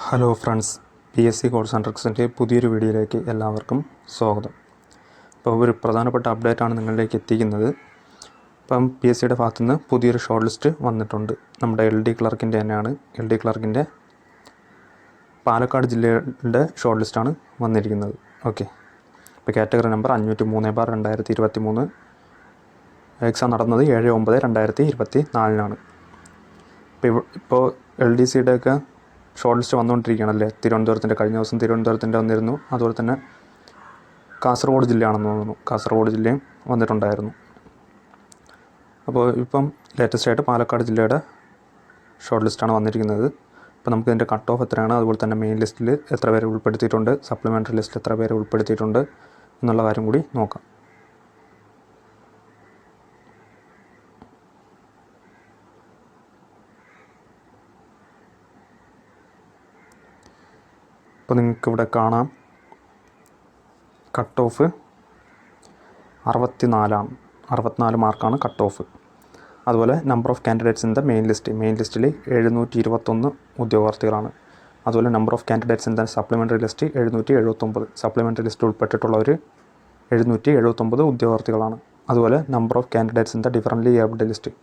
Hello friends, PSC course and ട്രിക്സിൻ്റെ പുതിയൊരു വീഡിയോയിലേക്ക് എല്ലാവർക്കും സ്വാഗതം. അപ്പോൾ ഒരു പ്രധാനപ്പെട്ട അപ്ഡേറ്റാണ് നിങ്ങളിലേക്ക് എത്തിക്കുന്നത്. ഇപ്പം PSCയുടെ ഭാഗത്തുനിന്ന് പുതിയൊരു ഷോർട്ട് ലിസ്റ്റ് വന്നിട്ടുണ്ട്. നമ്മുടെ LD ക്ലർക്കിൻ്റെ തന്നെയാണ്. LD ക്ലർക്കിൻ്റെ പാലക്കാട് ജില്ലയുടെ ഷോർട്ട് ലിസ്റ്റാണ് വന്നിരിക്കുന്നത്. ഓക്കെ, ഇപ്പോൾ കാറ്റഗറി നമ്പർ 503/2023. എക്സാം നടന്നത് 7/9/2024. ഇപ്പോൾ LDCയുടെയൊക്കെ ഷോർട്ട് ലിസ്റ്റ് വന്നുകൊണ്ടിരിക്കുകയാണല്ലേ. തിരുവനന്തപുരത്തിൻ്റെ കഴിഞ്ഞ ദിവസം തിരുവനന്തപുരത്തിൻ്റെ വന്നിരുന്നു. അതുപോലെ തന്നെ കാസർഗോഡ് ജില്ലയാണെന്ന് തോന്നുന്നു, കാസർഗോഡ് ജില്ലയും വന്നിട്ടുണ്ടായിരുന്നു. അപ്പോൾ ഇപ്പം ലേറ്റസ്റ്റ് ആയിട്ട് പാലക്കാട് ജില്ലയുടെ ഷോർട്ട് ലിസ്റ്റാണ് വന്നിരിക്കുന്നത്. അപ്പോൾ നമുക്ക് ഇതിൻ്റെ കട്ട് ഓഫ് എത്രയാണ്, അതുപോലെ തന്നെ മെയിൻ ലിസ്റ്റിൽ എത്ര പേരെ ഉൾപ്പെടുത്തിയിട്ടുണ്ട്, സപ്ലിമെൻ്ററി ലിസ്റ്റിൽ എത്ര പേരെ ഉൾപ്പെടുത്തിയിട്ടുണ്ട് എന്നുള്ള കാര്യം കൂടി നോക്കാം. ഇപ്പോൾ നിങ്ങൾക്കിവിടെ കാണാം, കട്ട് ഓഫ് 64 മാർക്കാണ് കട്ട് ഓഫ്. അതുപോലെ number of candidates in the main ലിസ്റ്റിൽ 721 ഉദ്യോഗാർത്ഥികളാണ്. അതുപോലെ number of candidates in the supplementary list 779. Supplementary list ഉൾപ്പെട്ടിട്ടുള്ളവർ 779 ഉദ്യോഗാർത്ഥികളാണ്. അതുപോലെ number of candidates in the differently abled ലിസ്റ്റിൽ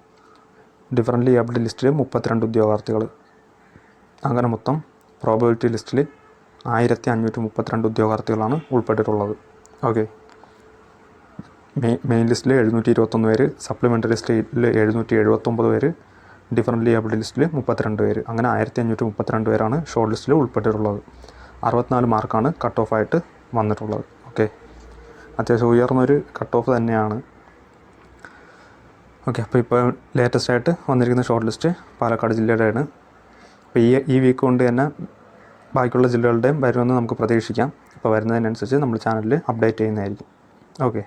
32 ഉദ്യോഗാർത്ഥികൾ. അങ്ങനെ മൊത്തം പ്രോബബിലിറ്റി ലിസ്റ്റിൽ 1532 ഉദ്യോഗാർത്ഥികളാണ് ഉൾപ്പെട്ടിട്ടുള്ളത്. ഓക്കെ, മെയിൻ ലിസ്റ്റിൽ 721 പേര്, സപ്ലിമെൻ്ററി ലിസ്റ്റിൽ 779 പേര്, ഡിഫറൻ്റ്ലി ഏബിൾഡ് ലിസ്റ്റിൽ 32 പേര്. അങ്ങനെ 1532 പേരാണ് ഷോർട്ട് ലിസ്റ്റിൽ ഉൾപ്പെട്ടിട്ടുള്ളത്. 64 മാർക്കാണ് കട്ട് ഓഫായിട്ട് വന്നിട്ടുള്ളത്. ഓക്കെ, അത്യാവശ്യം ഉയർന്നൊരു കട്ട് ഓഫ് തന്നെയാണ്. ഓക്കെ, അപ്പോൾ ഇപ്പോൾ ലേറ്റസ്റ്റ് ആയിട്ട് വന്നിരിക്കുന്ന ഷോർട്ട് ലിസ്റ്റ് പാലക്കാട് ജില്ലയുടെയാണ്. അപ്പോൾ ഈ വീക്ക് കൊണ്ട് തന്നെ ബാക്കിയുള്ള ജില്ലകളുടെയും വരുമെന്ന് നമുക്ക് പ്രതീക്ഷിക്കാം. അപ്പോൾ വരുന്നതിനനുസരിച്ച് നമ്മൾ ചാനലിൽ അപ്ഡേറ്റ് ചെയ്യുന്നതായിരിക്കും. ഓക്കെ.